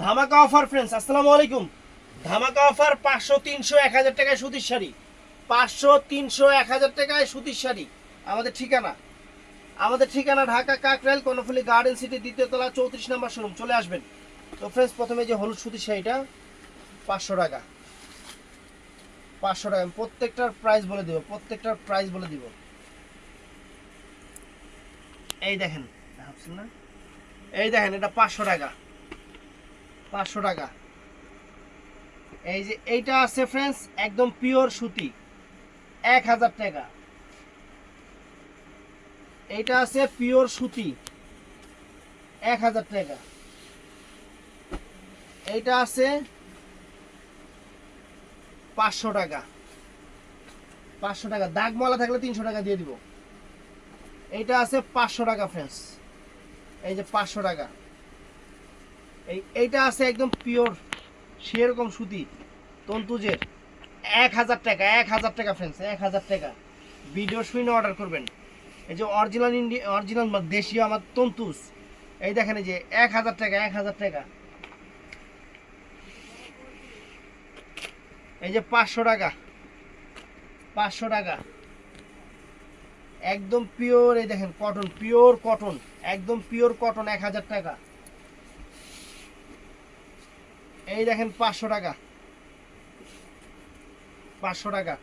ধামাকা offer friends, আসসালামু আলাইকুম। ধামাকা অফার 500 300 1000 টাকায় সুতির শাড়ি। 500 300 1000 টাকায় সুতির শাড়ি। আমাদের ঠিকানা ঢাকা কাকরাইল কর্ণফুলী গার্ডেন সিটি দ্বিতীয় তলা 34 নম্বর শোরুম। চলে আসবেন। তো ফ্রেন্ডস, প্রথমে যে হলুদ সুতির শাড়িটা 500 টাকা। 500 টাকা আমি প্রত্যেকটার প্রাইস বলে দিব। এই দেখেন, ভাবছেন না? এই দেখেন, এটা 500 টাকা। 500 টাকা। এই যে এইটা আছে ফ্রেন্ডস, একদম পিওর সুতি, 1000 টাকা। এইটা আছে পিওর সুতি, 1000 টাকা। এইটা আছে 500 টাকা। 500 টাকা দাগমালা থাকলে 300 টাকা দিয়ে দিব। এইটা আছে 500 টাকা ফ্রেন্ডস। এই যে 500 টাকা। এইটা আছে একদম পিওর সেরকম সুতি তন্তুজের, 1000 টাকা। 1000 টাকা ফ্রেন্ডস, 1000 টাকা। ভিডিও শুনে অর্ডার করবেন। এই যে অরিজিনাল দেশীয় আমার তন্তুজ। এই দেখেন, এই যে 1000 টাকা। 1000 টাকা। এই যে 500 টাকা। 500 টাকা একদম পিওর। এই দেখেন কটন, পিওর কটন, একদম পিওর কটন, 1000 টাকা। এই দেখেন 500 টাকা। 500 টাকা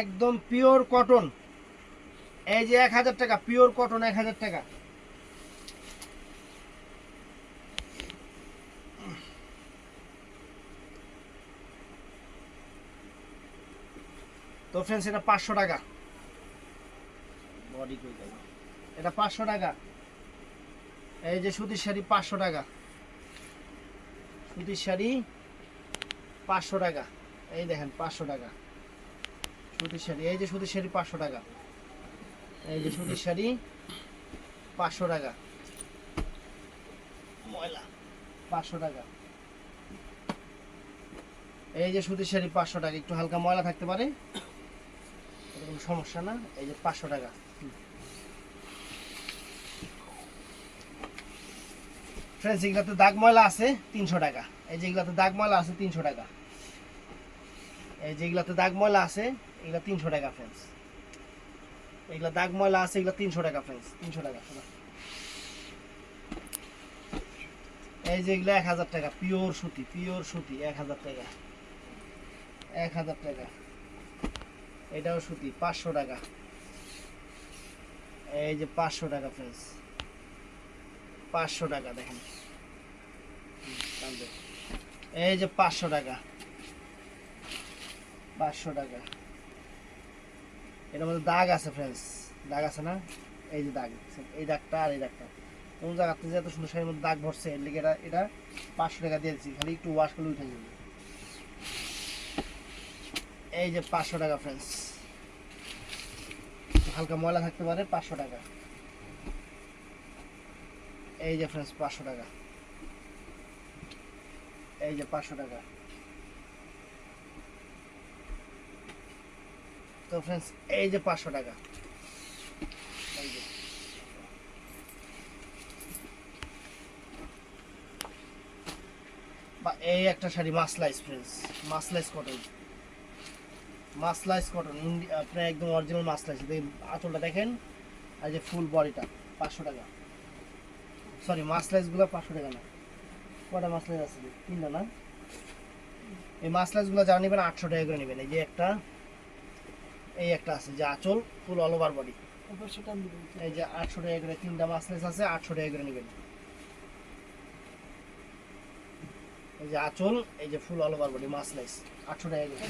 একদম পিওর কটন। এই যে 1000 টাকা পিওর কটন, 1000 টাকা। তো ফ্রেন্ডস, এটা 500 টাকা। বডি কই গেল? এটা 500 টাকা। এই যে সুতির শাড়ি 500 টাকা। সুতির শাড়ি 500 টাকা। এই দেখেন 500 টাকা সুতির শাড়ি। এই যে সুতির শাড়ি 500 টাকা। এই যে সুতির শাড়ি 500 টাকা। ময়লা 500 টাকা। এই যে সুতির শাড়ি 500 টাকা। একটু হালকা ময়লা থাকতে পারে, এটা কোনো সমস্যা না। এই যে 500 টাকা। ফ্রেন্ডস, এগুলাতে দাগ ময়লা আছে 300 টাকা। এই যে এগুলাতে দাগ ময়লা আছে 300 টাকা। এই যে এগুলাতে দাগ ময়লা আছে, এগুলা 300 টাকা ফ্রেন্ডস। এগুলা দাগ ময়লা আছে, এগুলা 300 টাকা ফ্রেন্ডস, 300 টাকা। এই যে এগুলা 1000 টাকা, পিওর সুতি, পিওর সুতি, 1000 টাকা। 1000 টাকা। এটাও সুতি, 500 টাকা। এই যে 500 টাকা ফ্রেন্ডস, 500 টাকা। দেখেন, এই যে 500 টাকা। 500 টাকা। এটার মধ্যে দাগ আছে ফ্রেন্ডস, দাগ আছে না? এই যে দাগ, এই দাগটা আর এই দাগটা কোন জায়গাতে যে এত সুন্দর শাড়ির মধ্যে দাগ ভরছে, এর লিগে এটা 500 টাকা দিয়ে দিচ্ছি। খালি একটু ওয়াশ করলে উঠে যাবে। এই যে 500 টাকা ফ্রেন্ডস, হালকা ময়লা থাকতে পারে, 500 টাকা। এই যে ফ্রেন্ডস 500 টাকা। এই যে 500 টাকা। তো ফ্রেন্ডস, এই যে 500 টাকা। এই যে বা এই একটা শাড়ি মাসলাইস ফ্রেন্ডস, মাসলাইস কটন, মাসলাইস কটন আপনার একদম অরিজিনাল মাসলাইস। আঁচলটা দেখেন, আর যে ফুল বডিটা 500 টাকা। সরি, মাসলাইসগুলো 500 টাকা না। কটা মাসলাইস আছে? 3টা না? এই মাসলাইসগুলো যারা নেবেন 800 টাকা করে নেবেন। এই যে একটা, এই একটা আছে যে আঁচল ফুল অল ওভার বডি। এই যে 800 টাকা করে 3টা মাসলাইস আছে, 800 টাকা করে নেবেন। এই যে আঁচল, এই যে ফুল অল ওভার বডি মাসলাইস, 800 টাকা করে।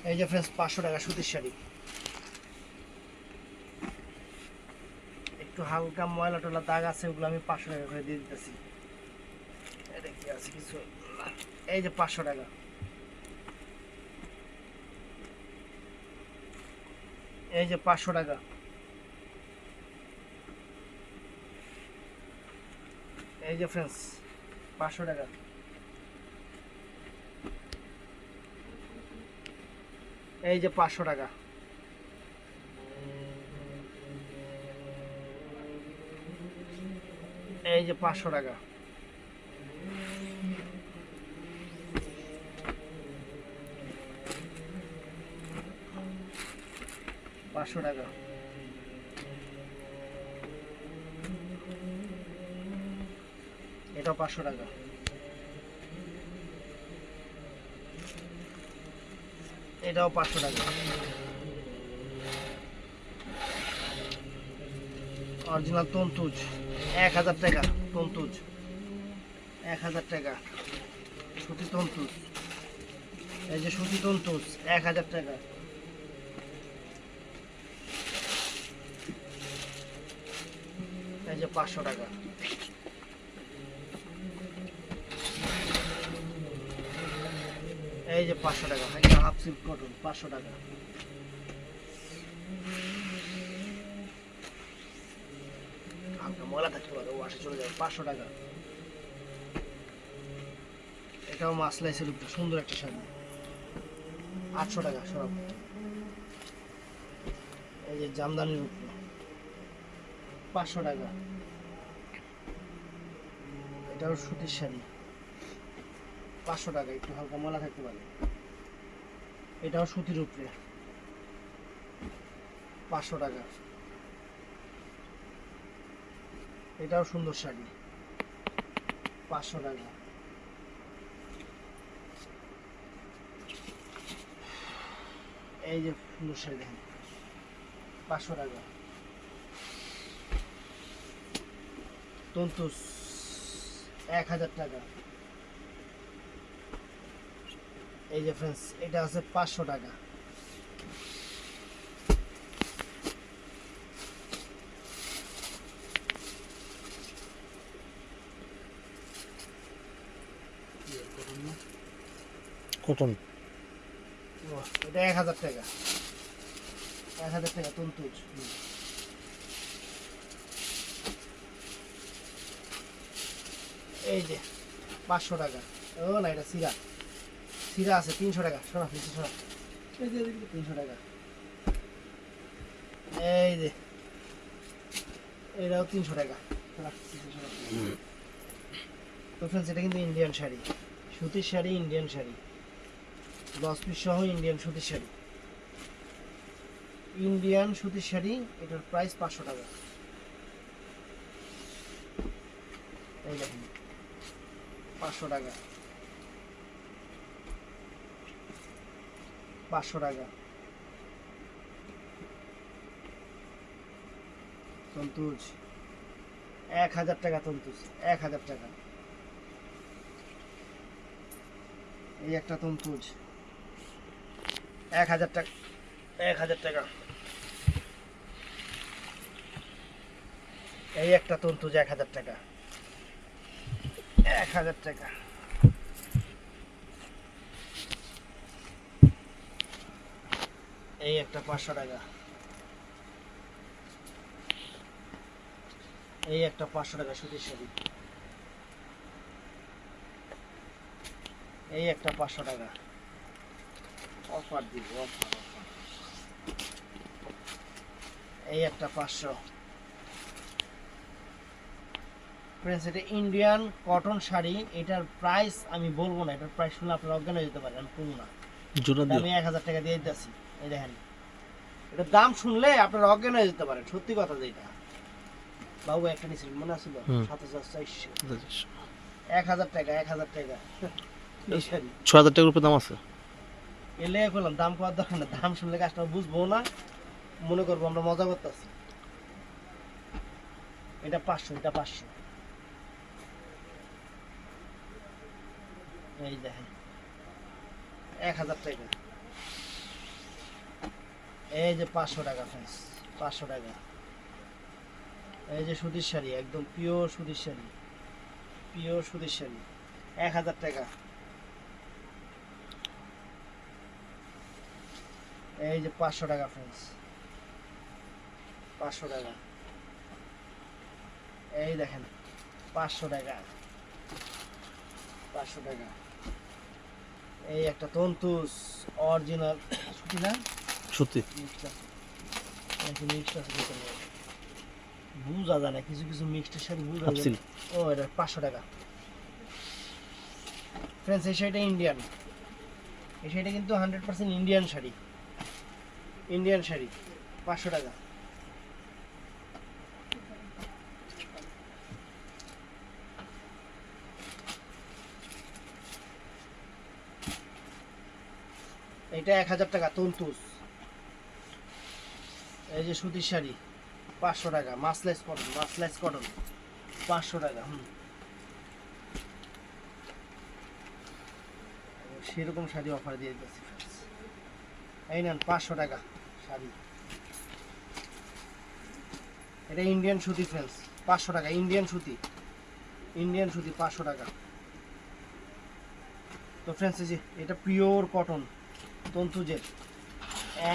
এই যে ফ্রেন্ডস 500 টাকা সুতির শাড়ি। একটু হালকা ময়লা টলা দাগ আছে, ওগুলো আমি 500 টাকা করে দিয়ে দিতেছি। এটা কি আছে কিছু? এই যে 500 টাকা। এই যে 500 টাকা। এই যে ফ্রেন্ডস 500 টাকা। এই যে 500 টাকা। এই যে 500 টাকা। পাঁচশো টাকা। এটাও 500 টাকা। এটাও 500 টাকা। অরিজিনাল তন্তুজ 1000 টাকা। তন্তুজ 1000 টাকা। সুতি তন্তুজ, এই যে সুতি তন্তুজ 1000 টাকা। এই যে 500 টাকা। এই যে 500 টাকা। এটা হাফ সিল্ক কটন 500 টাকা। ময়লা থাকতে পারে, ওয়াশে চলে যাবে। 500 টাকা। এটাও মাসলাইসের উপরে সুন্দর একটা শাড়ি 800 টাকা সব। এই যে জামদানির উপরে 500 টাকা। এটাও সুতির শাড়ি 500 টাকা। একটু হালকা ময়লা থাকতে পারে। এটাও সুতির উপরে 500 টাকা। এটাও সুন্দর শাড়ি 500 টাকা। এই যে সুন্দর শাড়ি দেখেন 500 টাকা। তন্তুজ 1000 টাকা। এই যে ফ্রেন্ডস, এটা আছে 500 টাকা। কটন এটা 1000 টাকা। 1000 টাকা তন্তুজ। এই যে 500 টাকা। ও না, এটা সিরা সিরা আছে 300 টাকা। শোনা নিচে শোনা, 300 টাকা। এই যে এটাও 300 টাকা। তো ফ্রেন্ডস, এটা কিন্তু ইন্ডিয়ান শাড়ি, সুতির শাড়ি, ইন্ডিয়ান শাড়ি, 10 পিস সহ ইন্ডিয়ান সুতির শাড়ি। ইন্ডিয়ান সুতির শাড়ি, এটার প্রাইস 500 টাকা। এই দেখুন 500 টাকা। 500 টাকা। তন্তুজ 1000 টাকা। তন্তুজ 1000 টাকা। এই একটা তন্তুজ 1000 টাকা। 1000 টাকা। এই একটা তন্তুজ 1000 টাকা। 1000 টাকা। এই একটা 500 টাকা। এই একটা 500 টাকা সুতির শাড়ি। এই একটা 500 টাকা। অফার দিব, অফার অফার। এই একটা 500। ফ্রেন্ডস, এটা ইন্ডিয়ান কটন শাড়ি। এটার প্রাইস আমি বলবো না, এটার প্রাইস শুনলে আপনারা অজ্ঞান হয়ে যেতে পারেন। আমি বলবো না, আমি 1000 টাকা দিয়ে দিতেছি। এই দেখেন, এটার দাম শুনলে আপনারা অজ্ঞান হয়ে যেতে পারেন। সত্যি কথা যেটা বাবু একটা নিয়েছিলেন মনে আছিল, 7400। 1000 টাকা। 1000 টাকা। 6000 টাকার উপরে দাম আছে। এলে বললাম দাম করার দরকার না, দাম শুনলে কাজটা বুঝবো না, মনে করবো আমরা মজা করতেছি। এটা 500। এটা 500। এই দেখেন 1000 টাকা। এই যে 500 টাকা ফ্রেন্ডস, 500 টাকা। এই যে সুতির শাড়ি, একদম পিওর সুতির শাড়ি, পিওর সুতির শাড়ি 1000 টাকা। এই যে 500 টাকা ফ্রেন্ডস, 500 টাকা। এই দেখেন 500 টাকা। 500 টাকা। এই একটা তন্তুজ অরিজিনাল সুতি না, সত্যি মিক্সড আছে ভিতরে। বুঝা যায় না, কিছু কিছু মিক্সড শাড়ি বুঝা যায় হাফসিল না। ও এটা 500 টাকা ফ্রেন্ডস। এই শাড়িটা ইন্ডিয়ান, এই শাড়িটা কিন্তু 100% ইন্ডিয়ান শাড়ি, ইন্ডিয়ান শাড়ি 500 টাকা। এটা 1000 টাকা তন্তুস। এই যে সুতির শাড়ি 500 টাকা, মাসলেস কটন, মাসলেস কটন 500 টাকা। সেরকম শাড়ি অফার দিয়ে দিচ্ছি friends। এই নেন 500 টাকা শাড়ি, এটা ইন্ডিয়ান সুতি ফ্রেন্ডস 500 টাকা, ইন্ডিয়ান সুতি, ইন্ডিয়ান সুতি 500 টাকা। তো ফ্রেন্ডস এই যে এটা পিওর কটন তন্তুজের,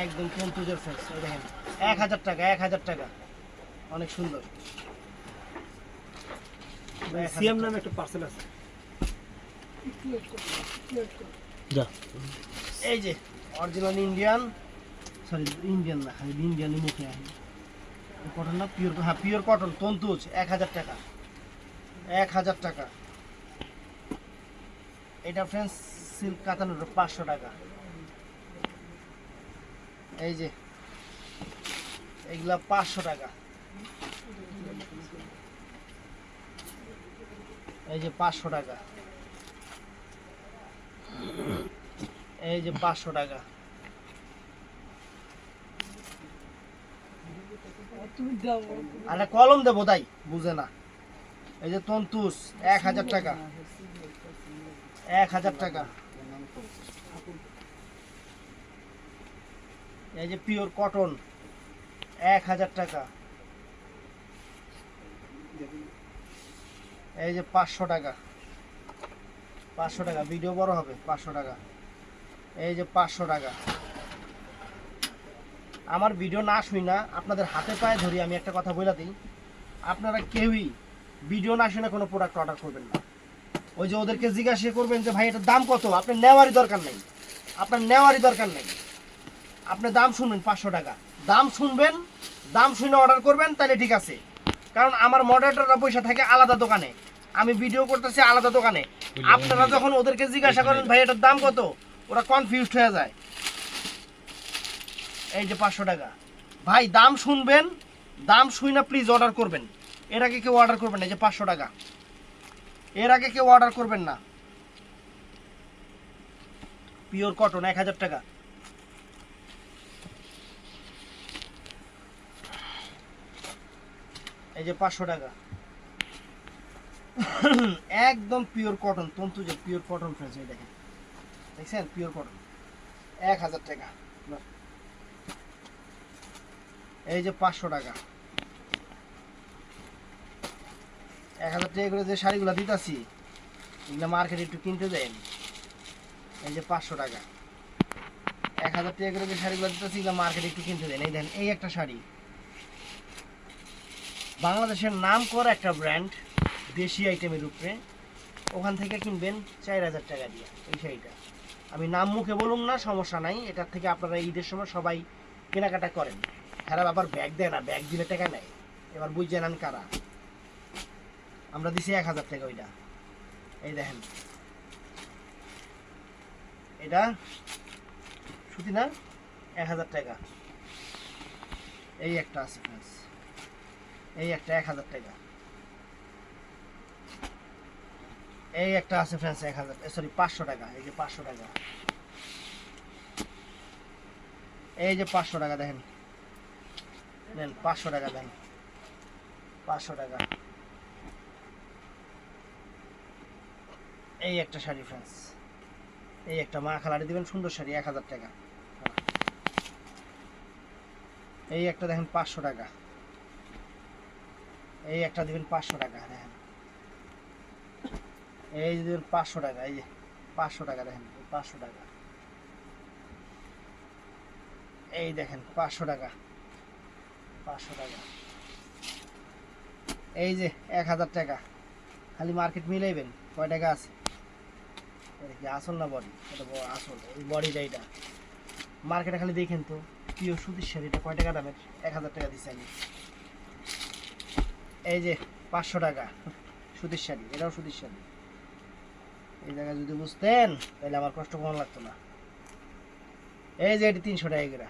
একদম তন্তুজের ফ্রেন্ডস, এই দেখেন 1000 টাকা, 1000 টাকা, অনেক সুন্দর। সিএম নামে একটা পার্সেল আছে। যা এই যে অরিজিনাল ইন্ডিয়ান, সরি ইন্ডিয়ান না, ইন্ডিয়ানই মুখে আসে কটন না, পিওর, হ্যাঁ পিওর কটন তন্তুজ 1000 টাকা, 1000 টাকা। এটা ফ্রেন্ডস সিল্ক কাতানোর 500 টাকা। এই যে এগুলা 500 টাকা, এই যে 500 টাকা, এই যে 500 টাকা। আরে কলম দেবো তাই বুঝে না। এই যে তন্তুস 1000 টাকা, 1000 টাকা। এই যে পিওর কটন 1000 টাকা। এই যে 500 টাকা, 500 টাকা, ভিডিও বড় হবে 500 টাকা। এই যে 500 টাকা। আমার ভিডিও না শুই না, আপনাদের হাতে পায়ে ধরি আমি একটা কথা বলে দিই, আপনারা কেউই ভিডিও না শুনে কোনো প্রোডাক্ট অর্ডার করবেন না। ওই যে ওদেরকে জিজ্ঞাসা করবেন যে ভাই এটার দাম কত, আপনার নেওয়ারই দরকার নেই, আপনার নেওয়ারই দরকার নেই। আপনি দাম শুনবেন 500 টাকা, দাম শুনবেন, দাম শুনে অর্ডার করবেন, তাহলে ঠিক আছে। কারণ আমার মডারেটররা পয়সা থাকে আলাদা দোকানে, আমি ভিডিও করতেছি আলাদা দোকানে। আপনারা যখন ওদেরকে জিজ্ঞাসা করেন ভাই এটার দাম কত, ওরা কনফিউজড হয়ে যায়। এই যে 500 টাকা। ভাই দাম শুনবেন, দাম শুই না প্লিজ অর্ডার করবেন। এর আগে কেউ অর্ডার করবেন না। এই যে 500 টাকা, এর আগে কেউ অর্ডার করবেন না। পিওর কটন 1000 টাকা। এই যে 500 টাকা, একদম পিওর কটন তন্তুজে, পিওর কটন ফ্রেন্ডস। এই দেখেন, দেখছেন পিওর কটন 1000 টাকা। এই যে 500 টাকা, 1000 টাকা করে যে শাড়িগুলো দিতেছি এগুলো মার্কেটে একটু কিনতে দেন। এই যে 500 টাকা, 1000 টাকা করে যে শাড়িগুলো দিতেছি এগুলো মার্কেটে একটু কিনতে দেন। এই দেখেন এই একটা শাড়ি, বাংলাদেশের নাম করা একটা ব্র্যান্ড, দেশি আইটেমের উপরে, ওখান থেকে কিনবেন 4000 টাকা দিয়ে এই শাড়িটা। আমি নাম মুখে বলুন না, সমস্যা নাই, এটার থেকে আপনারা ঈদের সময় সবাই কেনাকাটা করেন। হ্যাঁ আবার ব্যাগ দেয় না, ব্যাগ দিলে টাকা নেয়, এবার বুঝে নেন কারা। আমরা দিছি 1000 টাকা ওইটা। এই দেখেন এটা সুতি না, 1000 টাকা। এই একটা আছে ফ্রেন্ডস, এই একটা 1000 টাকা। এই একটা আছে ফ্রেন্ডস 1000, সরি 500 টাকা। এই যে 500 টাকা, এই যে 500 টাকা দেখেন, নেন 500 টাকা দেন, 500 টাকা। এই একটা শাড়ি ফ্রেন্ডস, এই একটা মা খালারে দিবেন সুন্দর শাড়ি 1000 টাকা। এই একটা দেখেন 500 টাকা, এই একটা দিবেন 500 টাকা। দেখেন এই যে দিবেন 500 টাকা, এই যে 500 টাকা দেখেন 500 টাকা। এই দেখেন 500 টাকা, 500 টাকা। এই যে 1000 টাকা, খালি মার্কেট মিলাইবেন কয় টাকা আছে। এটা কি আসল না বডি? এটা আসল, এই বডিটা এটা মার্কেটে খালি দেখেন তো। প্রিয় সুতির শাড়িটা কয় টাকা দামের? 1000 টাকা দিচ্ছি আমি। এই যে 500 টাকা সুতির শাড়ি, এটাও সুতির শাড়ি। এই জায়গায় যদি বুঝতেন তাহলে আমার কষ্ট কম লাগতো না। এই যে এটি 300 টাকা করে।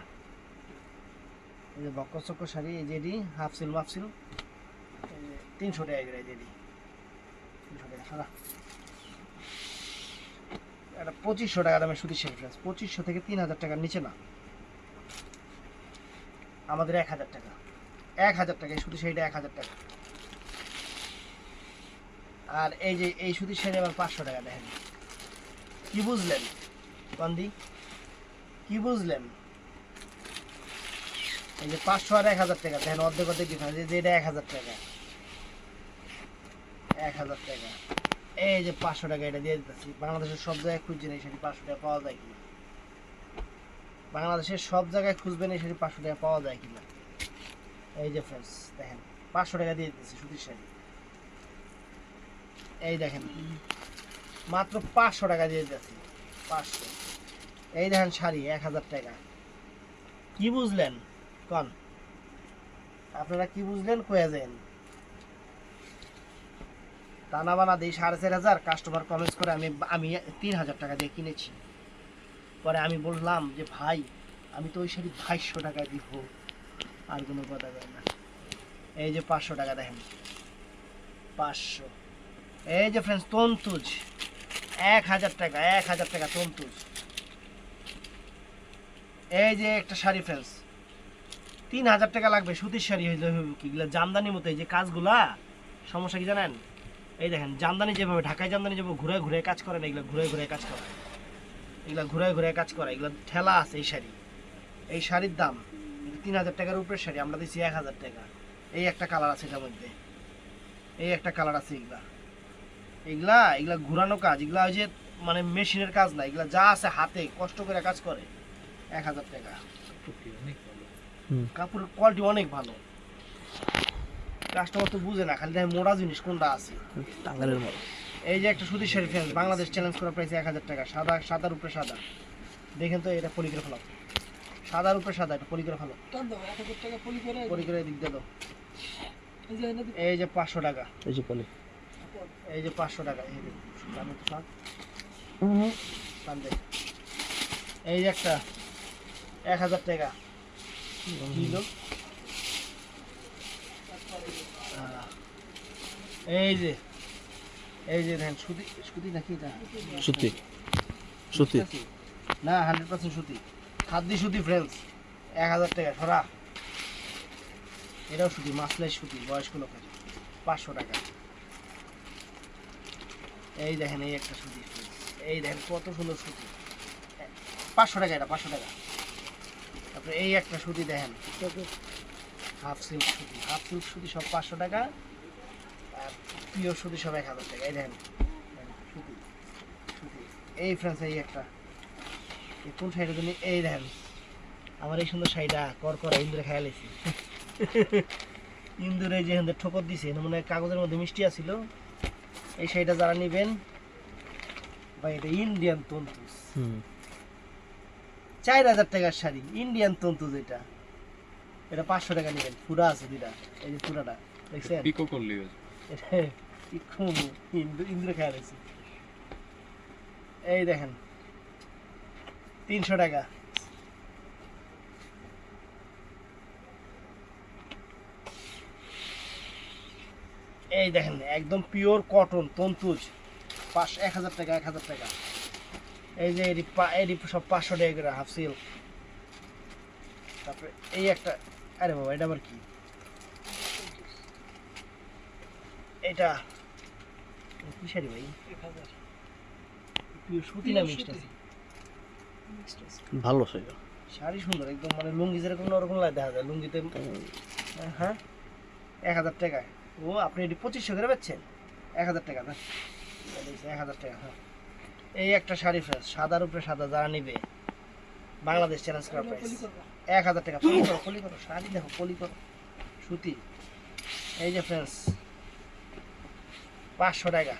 এই যে বক্কচক্ক শাড়ি, এই যে এটি হাফ সিল মাফ সিল, 300 টাকা করে। এই যে এটি 300 টাকা সারা। এটা 2500 টাকা দামের সুতির শাড়ি ফ্রেন্ডস। 2500 থেকে 3000 টাকার নিচে না, আমাদের 1000 টাকা। 1000 টাকা এই সুতির শাড়িটা 1000 টাকা। আর এই যে এই সুতির শাড়ি আবার 500 টাকা। দেখেন কি বুঝলেন বন্দি, কি বুঝলেন? এই যে 500 আর 1000 টাকা, দেখেন অর্ধেক অর্ধেক ডিফারেন্স। এই যে এটা 1000 টাকা, 1000 টাকা। এই যে 500 টাকা এটা দিয়ে দিতেছি। বাংলাদেশের সব জায়গায় খুঁজছেন এই শাড়ি 500 টাকা পাওয়া যায় কিনা, বাংলাদেশের সব জায়গায় খুঁজবেন এই শাড়ি 500 টাকা পাওয়া যায় কিনা। এই যে ফ্রেন্ডস দেখেন 500 টাকা দিয়ে দিতেছি সুতির শাড়ি। এই দেখেন মাত্র 500 টাকা দিয়ে দিতেছি, 500। এই দেখেন শাড়ি 1000 টাকা। কি বুঝলেন কন? আপনারা কি বুঝলেন কয়ে যান। টানা বানা দিই 4500, কাস্টমার কমেন্টস করে আমি 3000 টাকা দিয়ে কিনেছি। পরে আমি বললাম যে ভাই আমি তো ওই শাড়ি 2200 টাকা দিব, আর কোনো কথা কয় না। এই যে 500 টাকা দেখেন 500। এই যে ফ্রেন্ডস তন্তুজ 1000 টাকা, 1000 টাকা তন্তুজ। এই যে একটা শাড়ি ফ্রেন্ডস 3000 টাকা লাগবে, সুতির শাড়ি হইলে কিগুলা জামদানি মতো। এই যে কাজগুলা সমস্যা কি জানেন? এই দেখেন জামদানি যেভাবে ঢাকায় জামদানি যেভাবে ঘুরে ঘুরে কাজ করে না, এগুলো ঘুরে ঘুরে কাজ করে, এগুলো ঘুরে ঘুরে কাজ করে, এগুলো ঠেলা আছে। এই শাড়ি, এই শাড়ির দাম 3000 টাকার উপরের শাড়ি আমরা দিচ্ছি 1000 টাকা। এই একটা কালার আছে এটার মধ্যে, এই একটা কালার আছে। এগুলা এগুলা এগুলা ঘুরানো কাজ, এগুলা ওই যে মানে মেশিনের কাজ না, এগুলা যা আছে হাতে কষ্ট করে কাজ করে। 1000 টাকা। কাপড়ের কোয়ালিটি অনেক ভালো, কাস্টমার তো বুঝে না, খালি দেখে মোড়া জিনিস কোনটা আছে। টাঙ্গালের মতো। এই যে একটা সুতির শাড়ি ফ্রেন্ডস, বাংলাদেশ চ্যালেঞ্জ করা প্রাইস 1000 টাকা। সাদা, সাদার উপরে সাদা। দেখেন তো এটা পলি করে ফেলাও, সাদার উপরে সাদা, এটা পলি করে ফেলো, পলি করে দিক দিয়ে দাও। এই যে 500 টাকা, এই যে পলি, এই যে 500 টাকা। এই যে আমি তো শাক এই যে একটা 1000 টাকা কিলো। এই যে দেখেন সুতি, সুতি নাকি এটা? সুতি, সুতি না 100% সুতি, খাদ্য সুতি ফ্রেন্ডস। 1000 টাকা সরা। এটাও সুতি, মাসলাই সুতি, বয়স্ক লোকের। 500 টাকা। এই দেখেন এই একটা সুতি, এই দেখেন কত সুন্দর সুতি। 500 টাকা এটা, 500 টাকা। তারপরে এই একটা সুতি দেখেন, হাফ সিল্ক সুতি, হাফ সিল্ক সুতি সব 500 টাকা। আর পিওর সুতি সব 1000 টাকা। এই দেখেন সুতি, সুতি। এই ফ্রেন্ডস এই একটা, এই কোন শাড়িটা তুমি? এই দেখেন আমার এই সুন্দর শাড়িটা করা ইন্দুরে খেয়াল এসেছি। ইন্দুরে যে ঠোকর দিছে মানে কাগজের মধ্যে মিষ্টি আছিল। এই শাড়িটা যারা নেবেন ভাই, এটা ইন্ডিয়ান তন্তুজ, 4000 টাকার শাড়ি, ইন্ডিয়ান তন্তুজ। এটা 500 টাকা নেবেন। ফুরা আছে দুইটা, এই যে ফুরাটা দেখছেন, পিকো করলি ইন্দুরে খেয়াল আছে। এই দেখেন 300 টাকা। এই দেখেন একদম পিওর কটন তন্তুজ, 1000 টাকা, 1000 টাকা। এই যে এডি সব 500 টাকা করে হাফ সিল্ক। তারপরে এই একটা, আরে বাবা এটা আবার কি? এটা কি শাড়ি ভাই? পিওর সুতি না মিক্সড আছে? ভালো সেটা। শাড়ি সুন্দর একদম, মানে লুঙ্গি যেরকম ওরকম লাগে দেখা যায় লুঙ্গিতে। হ্যাঁ 1000 টাকা। ও আপনি এটি 2500 করে বেচছেন? 1000 টাকা না, 1000 টাকা। হ্যাঁ এই একটা শাড়ি ফ্রেন্ডস, সাদার উপরে সাদা, যারা নিবে বাংলাদেশ চ্যালেঞ্জ করা প্রাইস 1000 টাকা। পলি করো, পলি করো, শাড়ি দেখো পলি করো, সুতি। এই যে ফ্রেন্ডস 500 টাকা।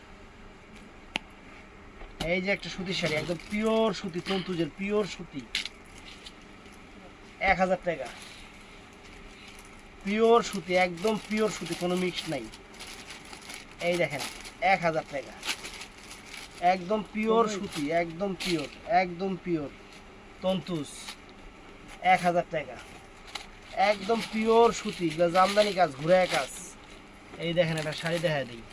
এই যে একটা সুতির শাড়ি একদম পিওর সুতি, তন্তুজের পিওর সুতি, 1000 টাকা। পিওর সুতি, একদম পিওর সুতি, কোনো মিক্স নাই। এই দেখেন 1000 টাকা, একদম পিওর সুতি, একদম পিওর, একদম পিওর তন্তুস 1000 টাকা, একদম পিওর সুতি, এগুলো জামদানি কাজ, ঘুরে কাজ। এই দেখেন একটা শাড়ি দেখা দিই,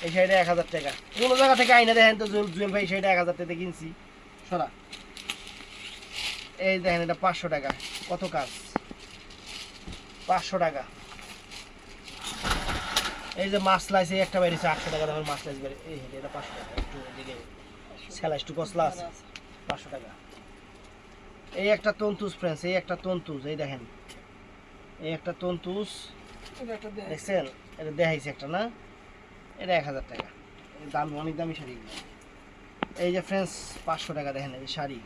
এই শাড়িটা 1000 টাকা। কোনো জায়গা থেকে আইনা দেখেন তো জুয়েল ভাই, শাড়িটা 1000 টাকা কিনছি সরা। এই দেখেন এটা 500 টাকা, কত কাজ, 500 টাকা। এই যে মাছলাইস, এই একটা বেরিয়েছে 800 টাকা দামের মাছলাইস বেরিয়ে, এই এটা 500 টাকা, একটু এদিকে সেলাইস টু কসলা আছে 500 টাকা। এই একটা তন্তুস ফ্রেন্ডস, এই একটা তন্তুস, এই দেখেন এই একটা তন্তুস দেখছেন, এটা দেখাইছে একটা না, এটা 1000 টাকা, দাম অনেক দামি শাড়ি। এই যে ফ্রেন্ডস 500 টাকা, দেখেন এই যে শাড়ি,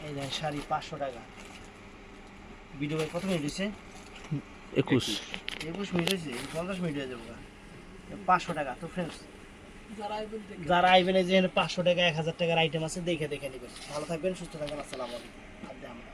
এই দেখেন শাড়ি 500 টাকা। ভিডিও ভাই কত মিনিট হয়েছে? 21 21 মিনিট হয়েছে, 50 মিনিট হয়ে যাবে। 500 টাকা। তো ফ্রেন্ডস যারা আইবেন, এই যে 500 টাকা 1000 টাকার আইটেম আছে, দেখে দেখে নেবেন। ভালো থাকবেন, সুস্থ থাকবেন, আসসালামু আলাইকুম।